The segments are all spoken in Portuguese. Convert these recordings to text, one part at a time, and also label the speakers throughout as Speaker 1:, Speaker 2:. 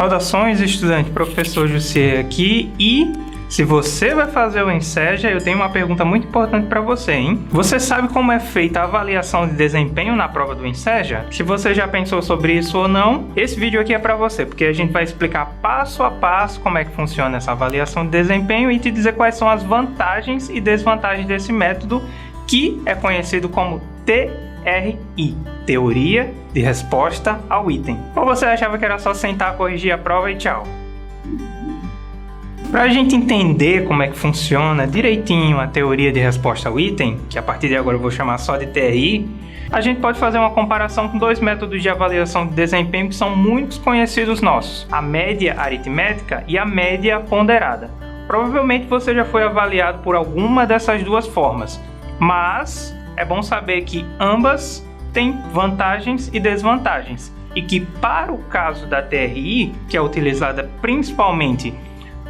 Speaker 1: Saudações, estudante, professor Jussier aqui, e se você vai fazer o Enseja, eu tenho uma pergunta muito importante para você, hein? Você sabe como é feita a avaliação de desempenho na prova do Enseja? Se você já pensou sobre isso ou não, esse vídeo aqui é para você, porque a gente vai explicar passo a passo como é que funciona essa avaliação de desempenho e te dizer quais são as vantagens e desvantagens desse método, que é conhecido como TRI, Teoria de Resposta ao Item. Ou você achava que era só sentar, corrigir a prova e tchau? Para a gente entender como é que funciona direitinho a teoria de resposta ao item, que a partir de agora eu vou chamar só de TRI, a gente pode fazer uma comparação com dois métodos de avaliação de desempenho que são muito conhecidos nossos, a média aritmética e a média ponderada. Provavelmente você já foi avaliado por alguma dessas duas formas, mas é bom saber que ambas têm vantagens e desvantagens, e que para o caso da TRI, que é utilizada principalmente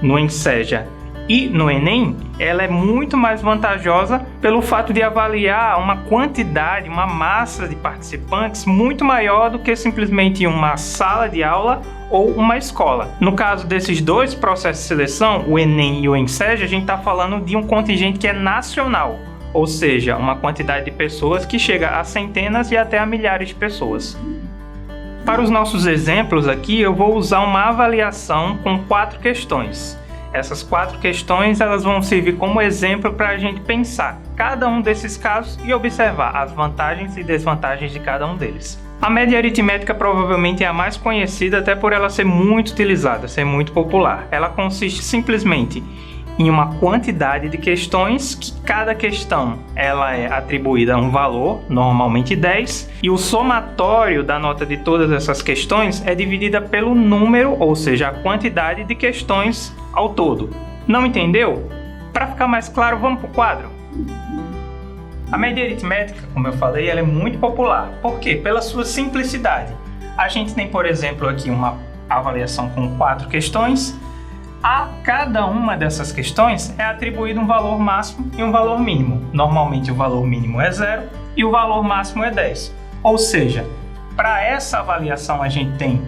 Speaker 1: no Enseja e no Enem, ela é muito mais vantajosa pelo fato de avaliar uma quantidade, uma massa de participantes muito maior do que simplesmente uma sala de aula ou uma escola. No caso desses dois processos de seleção, o Enem e o Enseja, a gente está falando de um contingente que é nacional, ou seja, uma quantidade de pessoas que chega a centenas e até a milhares de pessoas. Para os nossos exemplos aqui, eu vou usar uma avaliação com 4 questões. Essas 4 questões elas vão servir como exemplo para a gente pensar cada um desses casos e observar as vantagens e desvantagens de cada um deles. A média aritmética provavelmente é a mais conhecida, até por ela ser muito utilizada, ser muito popular. Ela consiste simplesmente em uma quantidade de questões, que cada questão ela é atribuída a um valor, normalmente 10, e o somatório da nota de todas essas questões é dividida pelo número, ou seja, a quantidade de questões ao todo. Não entendeu? Para ficar mais claro, vamos para o quadro. A média aritmética, como eu falei, ela é muito popular. Por quê? Pela sua simplicidade. A gente tem, por exemplo, aqui uma avaliação com 4 questões. A cada uma dessas questões é atribuído um valor máximo e um valor mínimo. Normalmente o valor mínimo é 0 e o valor máximo é 10. Ou seja, para essa avaliação a gente tem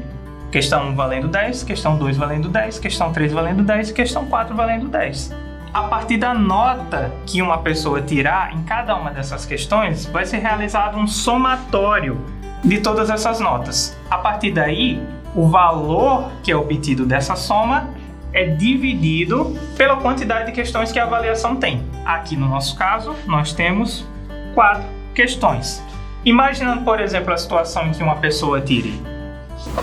Speaker 1: questão 1 valendo 10, questão 2 valendo 10, questão 3 valendo 10 e questão 4 valendo 10. A partir da nota que uma pessoa tirar em cada uma dessas questões, vai ser realizado um somatório de todas essas notas. A partir daí, o valor que é obtido dessa soma é dividido pela quantidade de questões que a avaliação tem. Aqui no nosso caso, nós temos 4 questões. Imaginando, por exemplo, a situação em que uma pessoa tire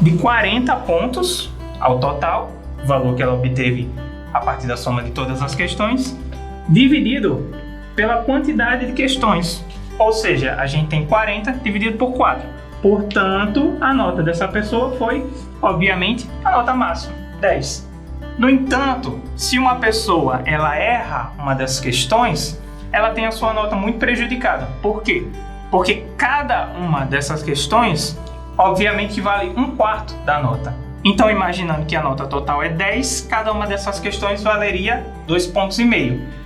Speaker 1: de 40 pontos ao total, o valor que ela obteve a partir da soma de todas as questões, dividido pela quantidade de questões. Ou seja, a gente tem 40 dividido por 4. Portanto, a nota dessa pessoa foi, obviamente, a nota máxima, 10. No entanto, se uma pessoa ela erra uma dessas questões, ela tem a sua nota muito prejudicada. Por quê? Porque cada uma dessas questões, obviamente, vale 1/4 da nota. Então, imaginando que a nota total é 10, cada uma dessas questões valeria 2,5 pontos.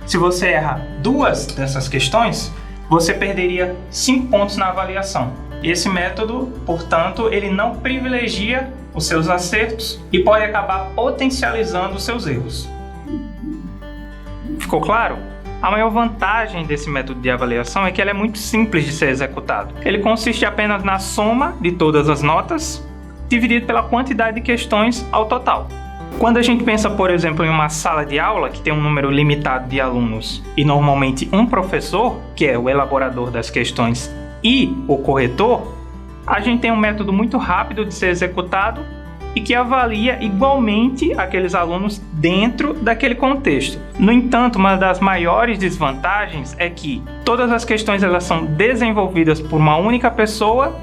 Speaker 1: Se você erra 2 dessas questões, você perderia 5 pontos na avaliação. Esse método, portanto, ele não privilegia os seus acertos e pode acabar potencializando os seus erros. Ficou claro? A maior vantagem desse método de avaliação é que ele é muito simples de ser executado. Ele consiste apenas na soma de todas as notas, dividido pela quantidade de questões ao total. Quando a gente pensa, por exemplo, em uma sala de aula que tem um número limitado de alunos e normalmente um professor, que é o elaborador das questões, e o corretor, a gente tem um método muito rápido de ser executado e que avalia igualmente aqueles alunos dentro daquele contexto. No entanto, uma das maiores desvantagens é que todas as questões elas são desenvolvidas por uma única pessoa,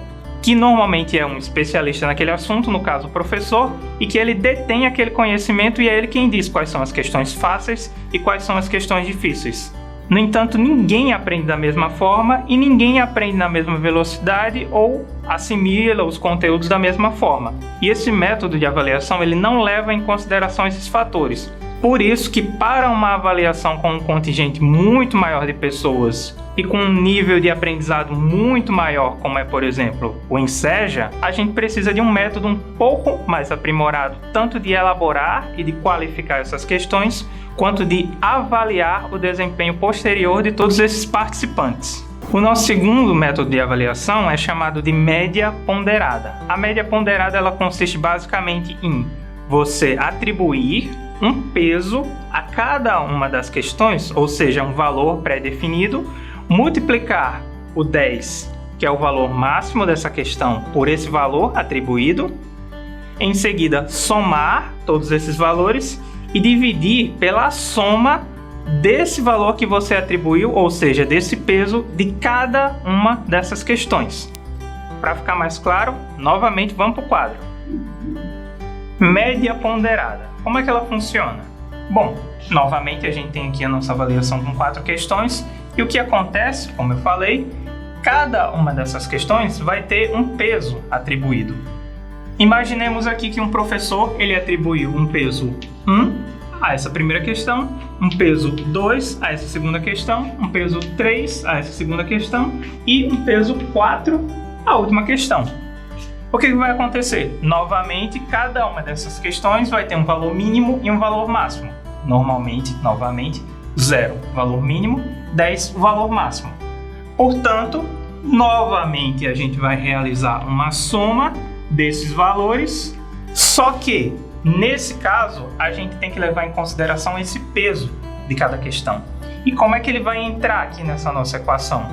Speaker 1: que normalmente é um especialista naquele assunto, no caso o professor, e que ele detém aquele conhecimento e é ele quem diz quais são as questões fáceis e quais são as questões difíceis. No entanto, ninguém aprende da mesma forma e ninguém aprende na mesma velocidade ou assimila os conteúdos da mesma forma. E esse método de avaliação ele não leva em consideração esses fatores. Por isso que para uma avaliação com um contingente muito maior de pessoas e com um nível de aprendizado muito maior, como é, por exemplo, o Enseja, a gente precisa de um método um pouco mais aprimorado, tanto de elaborar e de qualificar essas questões, quanto de avaliar o desempenho posterior de todos esses participantes. O nosso segundo método de avaliação é chamado de média ponderada. A média ponderada ela consiste basicamente em você atribuir um peso a cada uma das questões, ou seja, um valor pré-definido, multiplicar o 10, que é o valor máximo dessa questão, por esse valor atribuído, em seguida somar todos esses valores e dividir pela soma desse valor que você atribuiu, ou seja, desse peso de cada uma dessas questões. Para ficar mais claro, novamente vamos para o quadro. Média ponderada. Como é que ela funciona? Bom, novamente a gente tem aqui a nossa avaliação com 4 questões e o que acontece, como eu falei, cada uma dessas questões vai ter um peso atribuído. Imaginemos aqui que um professor ele atribuiu um peso 1 a essa primeira questão, um peso 2 a essa segunda questão, um peso 3 a essa segunda questão e um peso 4 à última questão. O que vai acontecer? Novamente, cada uma dessas questões vai ter um valor mínimo e um valor máximo. Normalmente, novamente, 0 valor mínimo, 10 o valor máximo. Portanto, novamente a gente vai realizar uma soma desses valores, só que nesse caso a gente tem que levar em consideração esse peso de cada questão. E como é que ele vai entrar aqui nessa nossa equação?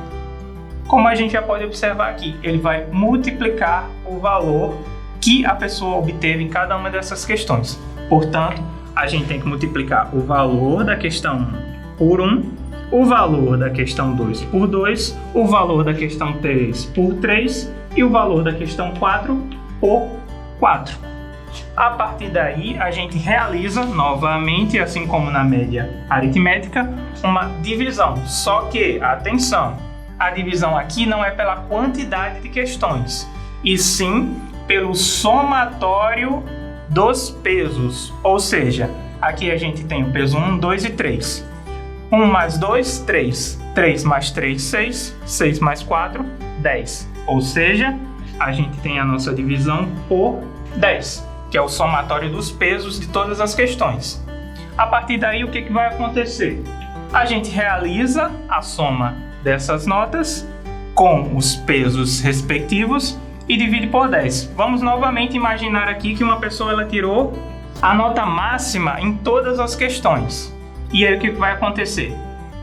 Speaker 1: Como a gente já pode observar aqui, ele vai multiplicar o valor que a pessoa obteve em cada uma dessas questões. Portanto, a gente tem que multiplicar o valor da questão 1 por 1, o valor da questão 2 por 2, o valor da questão 3 por 3 e o valor da questão 4 por 4. A partir daí, a gente realiza novamente, assim como na média aritmética, uma divisão. Só que, atenção, a divisão aqui não é pela quantidade de questões, e sim pelo somatório dos pesos. Ou seja, aqui a gente tem o peso 1, 2 e 3. 1 mais 2, 3. 3 mais 3, 6. 6 mais 4, 10. Ou seja, a gente tem a nossa divisão por 10, que é o somatório dos pesos de todas as questões. A partir daí, o que vai acontecer? A gente realiza a soma dessas notas com os pesos respectivos e divide por 10. Vamos novamente imaginar aqui que uma pessoa ela tirou a nota máxima em todas as questões. E aí o que vai acontecer?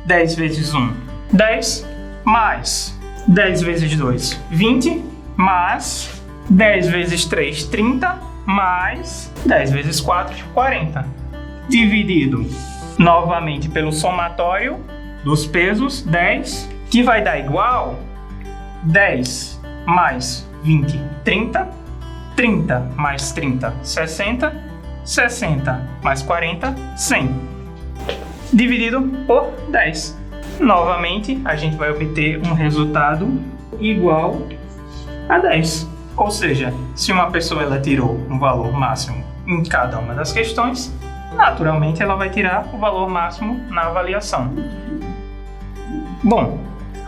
Speaker 1: 10 vezes 1, 10, mais 10 vezes 2, 20, mais 10 vezes 3, 30, mais 10 vezes 4, 40. Dividido novamente pelo somatório dos pesos, 10, que vai dar igual 10 mais 20, 30, 30 mais 30, 60, 60 mais 40, 100, dividido por 10. Novamente, a gente vai obter um resultado igual a 10. Ou seja, se uma pessoa ela tirou um valor máximo em cada uma das questões, naturalmente ela vai tirar o valor máximo na avaliação. Bom,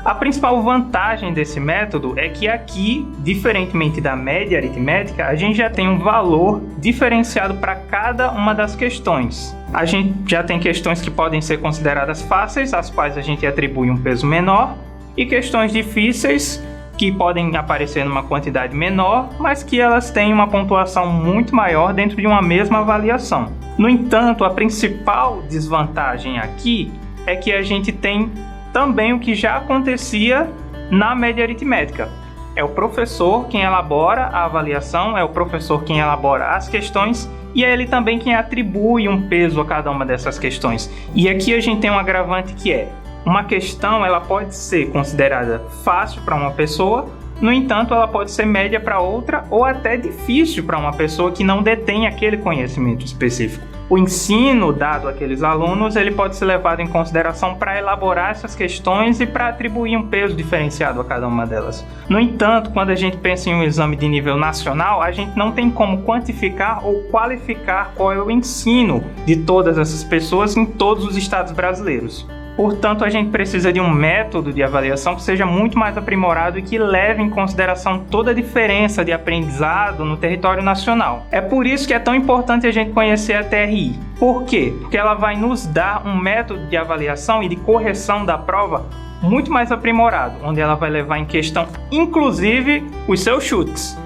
Speaker 1: a principal vantagem desse método é que aqui, diferentemente da média aritmética, a gente já tem um valor diferenciado para cada uma das questões. A gente já tem questões que podem ser consideradas fáceis, às quais a gente atribui um peso menor, e questões difíceis, que podem aparecer numa quantidade menor, mas que elas têm uma pontuação muito maior dentro de uma mesma avaliação. No entanto, a principal desvantagem aqui é que a gente tem também o que já acontecia na média aritmética. É o professor quem elabora a avaliação, é o professor quem elabora as questões e é ele também quem atribui um peso a cada uma dessas questões. E aqui a gente tem um agravante que é: uma questão ela pode ser considerada fácil para uma pessoa, no entanto ela pode ser média para outra ou até difícil para uma pessoa que não detém aquele conhecimento específico. o ensino dado àqueles alunos ele pode ser levado em consideração para elaborar essas questões e para atribuir um peso diferenciado a cada uma delas. No entanto, quando a gente pensa em um exame de nível nacional, a gente não tem como quantificar ou qualificar qual é o ensino de todas essas pessoas em todos os estados brasileiros. Portanto, a gente precisa de um método de avaliação que seja muito mais aprimorado e que leve em consideração toda a diferença de aprendizado no território nacional. É por isso que é tão importante a gente conhecer a TRI. Por quê? Porque ela vai nos dar um método de avaliação e de correção da prova muito mais aprimorado, onde ela vai levar em questão, inclusive, os seus chutes.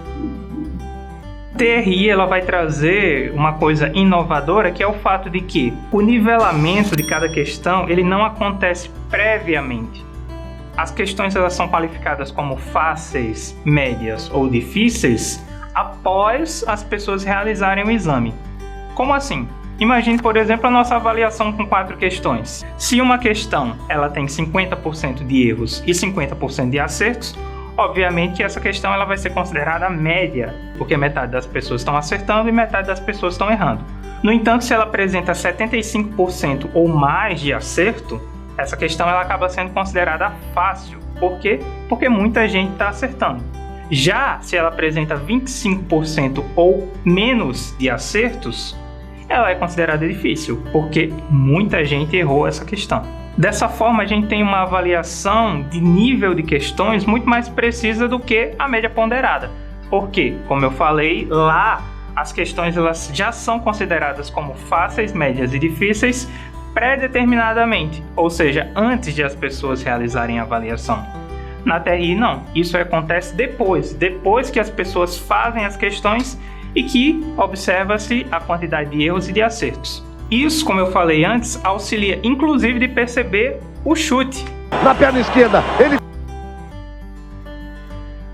Speaker 1: A TRI ela vai trazer uma coisa inovadora, que é o fato de que o nivelamento de cada questão ele não acontece previamente. As questões elas são qualificadas como fáceis, médias ou difíceis após as pessoas realizarem o exame. Como assim? Imagine, por exemplo, a nossa avaliação com 4 questões. Se uma questão ela tem 50% de erros e 50% de acertos, obviamente que essa questão ela vai ser considerada média, porque metade das pessoas estão acertando e metade das pessoas estão errando. No entanto, se ela apresenta 75% ou mais de acerto, essa questão ela acaba sendo considerada fácil. Por quê? Porque muita gente está acertando. Já se ela apresenta 25% ou menos de acertos, ela é considerada difícil, porque muita gente errou essa questão. Dessa forma, a gente tem uma avaliação de nível de questões muito mais precisa do que a média ponderada. Porque, como eu falei, lá as questões elas já são consideradas como fáceis, médias e difíceis pré-determinadamente, ou seja, antes de as pessoas realizarem a avaliação. Na TRI não, isso acontece depois que as pessoas fazem as questões e que observa-se a quantidade de erros e de acertos. Isso, como eu falei antes, auxilia inclusive de perceber o chute.
Speaker 2: Na perna esquerda, ele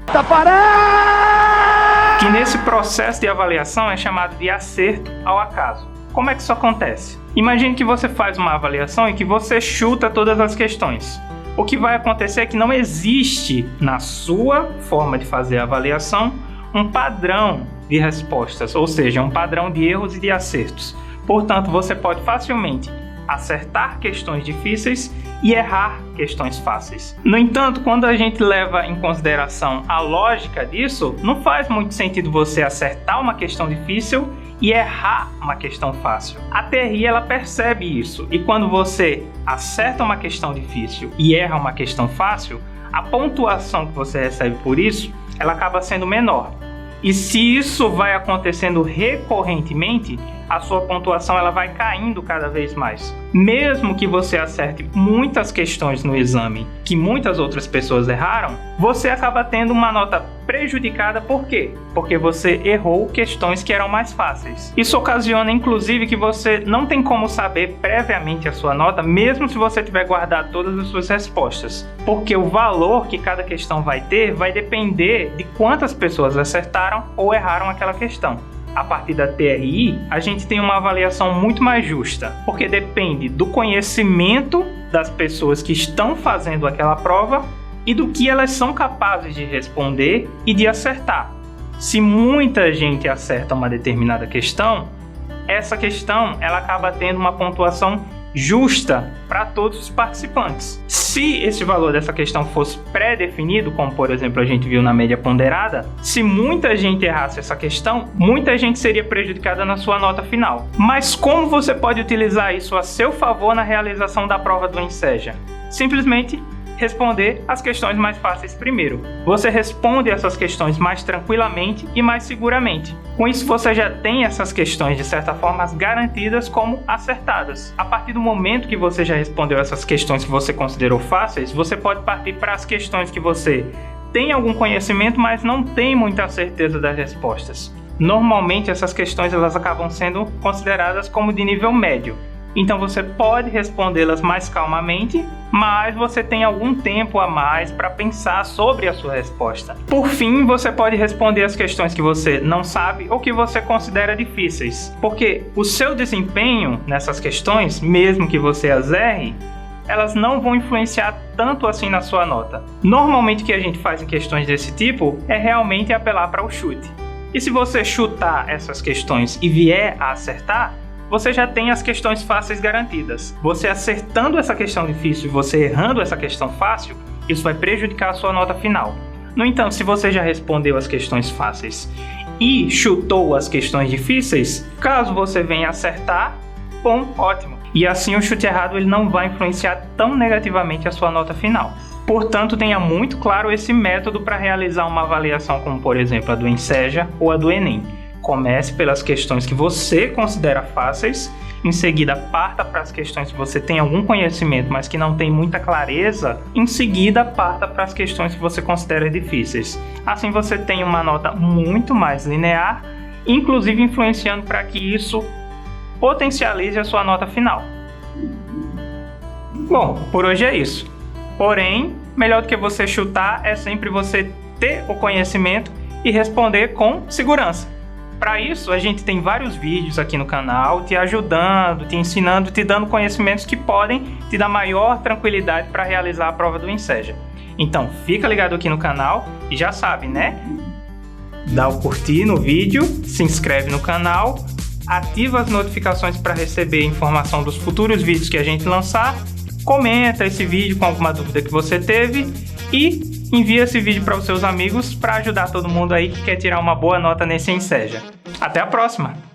Speaker 2: tá parado!
Speaker 1: Que nesse processo de avaliação é chamado de acerto ao acaso. Como é que isso acontece? Imagine que você faz uma avaliação e que você chuta todas as questões. O que vai acontecer é que não existe na sua forma de fazer a avaliação um padrão de respostas, ou seja, um padrão de erros e de acertos. Portanto, você pode facilmente acertar questões difíceis e errar questões fáceis. No entanto, quando a gente leva em consideração a lógica disso, não faz muito sentido você acertar uma questão difícil e errar uma questão fácil. A TRI ela percebe isso, e quando você acerta uma questão difícil e erra uma questão fácil, a pontuação que você recebe por isso, ela acaba sendo menor. E se isso vai acontecendo recorrentemente, a sua pontuação ela vai caindo cada vez mais. Mesmo que você acerte muitas questões no exame que muitas outras pessoas erraram, você acaba tendo uma nota prejudicada. Por quê? Porque você errou questões que eram mais fáceis. Isso ocasiona, inclusive, que você não tem como saber previamente a sua nota, mesmo se você tiver guardado todas as suas respostas. Porque o valor que cada questão vai ter vai depender de quantas pessoas acertaram ou erraram aquela questão. A partir da TRI, a gente tem uma avaliação muito mais justa, porque depende do conhecimento das pessoas que estão fazendo aquela prova e do que elas são capazes de responder e de acertar. Se muita gente acerta uma determinada questão, essa questão ela acaba tendo uma pontuação justa para todos os participantes. Se esse valor dessa questão fosse pré-definido, como por exemplo a gente viu na média ponderada, se muita gente errasse essa questão, muita gente seria prejudicada na sua nota final. Mas como você pode utilizar isso a seu favor na realização da prova do Enseja? Simplesmente responder as questões mais fáceis primeiro. Você responde essas questões mais tranquilamente e mais seguramente. Com isso, você já tem essas questões, de certa forma, garantidas como acertadas. A partir do momento que você já respondeu essas questões que você considerou fáceis, você pode partir para as questões que você tem algum conhecimento, mas não tem muita certeza das respostas. Normalmente, essas questões elas acabam sendo consideradas como de nível médio. Então você pode respondê-las mais calmamente, mas você tem algum tempo a mais para pensar sobre a sua resposta. Por fim, você pode responder as questões que você não sabe ou que você considera difíceis, porque o seu desempenho nessas questões, mesmo que você as erre, elas não vão influenciar tanto assim na sua nota. Normalmente o que a gente faz em questões desse tipo é realmente apelar para o chute. E se você chutar essas questões e vier a acertar, você já tem as questões fáceis garantidas. Você acertando essa questão difícil e você errando essa questão fácil, isso vai prejudicar a sua nota final. No entanto, se você já respondeu as questões fáceis e chutou as questões difíceis, caso você venha acertar, bom, ótimo. E assim o chute errado ele não vai influenciar tão negativamente a sua nota final. Portanto, tenha muito claro esse método para realizar uma avaliação como, por exemplo, a do Enseja ou a do Enem. Comece pelas questões que você considera fáceis, em seguida parta para as questões que você tem algum conhecimento, mas que não tem muita clareza, em seguida parta para as questões que você considera difíceis. Assim você tem uma nota muito mais linear, inclusive influenciando para que isso potencialize a sua nota final. Bom, por hoje é isso. Porém, melhor do que você chutar é sempre você ter o conhecimento e responder com segurança. Para isso, a gente tem vários vídeos aqui no canal te ajudando, te ensinando, te dando conhecimentos que podem te dar maior tranquilidade para realizar a prova do Enseja. Então, fica ligado aqui no canal e já sabe, né? Dá o curtir no vídeo, se inscreve no canal, ativa as notificações para receber informação dos futuros vídeos que a gente lançar, comenta esse vídeo com alguma dúvida que você teve e envia esse vídeo para os seus amigos para ajudar todo mundo aí que quer tirar uma boa nota nesse Enseja. Até a próxima!